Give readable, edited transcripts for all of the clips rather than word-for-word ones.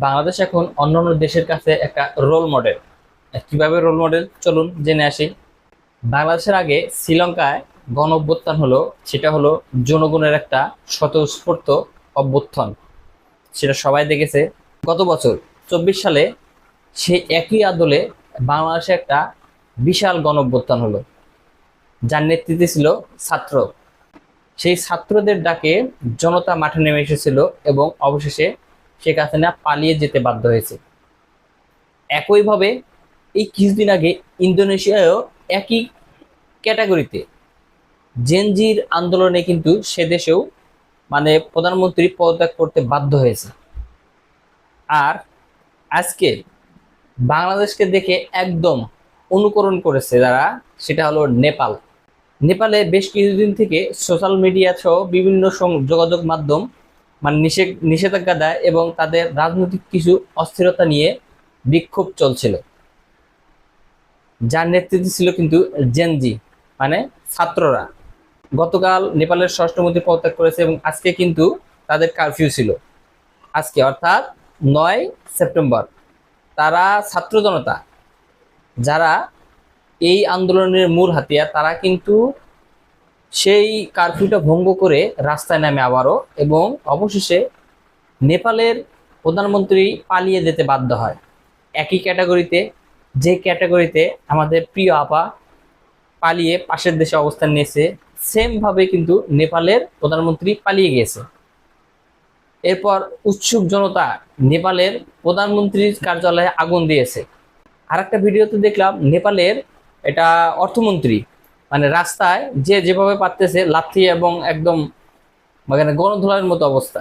বাংলাদেশ এখন অন্যান্য দেশের কাছে একটা রোল মডেল। কিভাবে রোল মডেল, চলুন জেনে আসি। বাংলাদেশের আগে শ্রীলঙ্কায় গণ অভ্যুত্থান হলো, সেটা হলো জনগণের একটা স্বতঃস্ফূর্ত অভ্যুত্থান। সেটা সবাই দেখেছে। গত বছর 24 সালে সেই একই আদলে বাংলাদেশে একটা বিশাল গণ অভ্যুত্থান হলো, যার নেতৃত্বে ছিল ছাত্র। সেই ছাত্রদের ডাকে জনতা মাঠে নেমে এসেছিল এবং অবশেষে শেখ হাসিনা পালিয়ে যেতে বাধ্য হয়েছে। একইভাবে এই কিছুদিন আগে ইন্দোনেশিয়ায়ও একই ক্যাটাগরিতে জেনজির আন্দোলনে কিন্তু সে দেশেও প্রধানমন্ত্রী পদত্যাগ করতে বাধ্য হয়েছে। আর আজকে বাংলাদেশকে দেখে একদম অনুকরণ করেছে যারা, সেটা হলো নেপাল। নেপালে বেশ কিছুদিন থেকে সোশ্যাল মিডিয়া সহ বিভিন্ন যোগাযোগ মাধ্যম নিষেধাজ্ঞা দেয় এবং তাদের রাজনৈতিক কিছু অস্থিরতা নিয়ে বিক্ষোভ চলছিল, যার নেতৃত্বে ছিল কিন্তু জেনজি, মানে ছাত্ররা। গতকাল নেপালের স্বরাষ্ট্রমন্ত্রী পদত্যাগ করেছে এবং আজকে কিন্তু তাদের কারফিউ ছিল। আজকে অর্থাৎ 9 সেপ্টেম্বর তারা ছাত্র জনতা, যারা এই আন্দোলনের মূল হাতিয়ার, তারা কিন্তু সেই কারফিউটা ভঙ্গ করে রাস্তায় নামে আবারও, এবং অবশেষে নেপালের প্রধানমন্ত্রী পালিয়ে যেতে বাধ্য হয়। একই ক্যাটাগরিতে, যে ক্যাটাগরিতে আমাদের প্রিয় আপা পালিয়ে পাশের দেশে অবস্থান নিয়েছে, সেম ভাবে কিন্তু নেপালের প্রধানমন্ত্রী পালিয়ে গিয়েছে। এরপর উৎসুক জনতা নেপালের প্রধানমন্ত্রীর কার্যালয়ে আগুন দিয়েছে। আর একটা ভিডিওতে দেখলাম নেপালের এটা অর্থমন্ত্রী রাস্তায় যে যেভাবে পারতেছে লাথি এবং একদম গণধোলার মতো অবস্থা।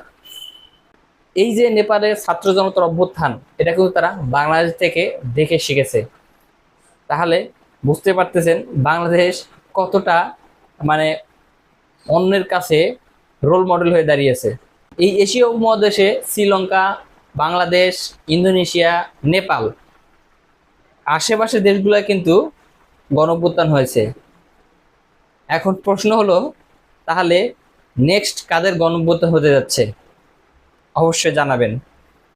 এই যে নেপালের ছাত্র জনতার অভ্যুত্থান, এটা কিন্তু তারা বাংলাদেশ থেকে দেখে শিখেছে। তাহলে বুঝতে পারতেছেন বাংলাদেশ কতটা মানে অন্যের কাছে রোল মডেল হয়ে দাঁড়িয়েছে। এই এশীয় উপমহাদেশে শ্রীলঙ্কা, বাংলাদেশ, ইন্দোনেশিয়া, নেপাল, আশেপাশের দেশগুলো কিন্তু গণঅভ্যুত্থান হয়েছে। এখন প্রশ্ন হলো, তাহলে নেক্সট কাদের গণঅভ্যুত্থান হতে যাচ্ছে? অবশ্যই জানাবেন।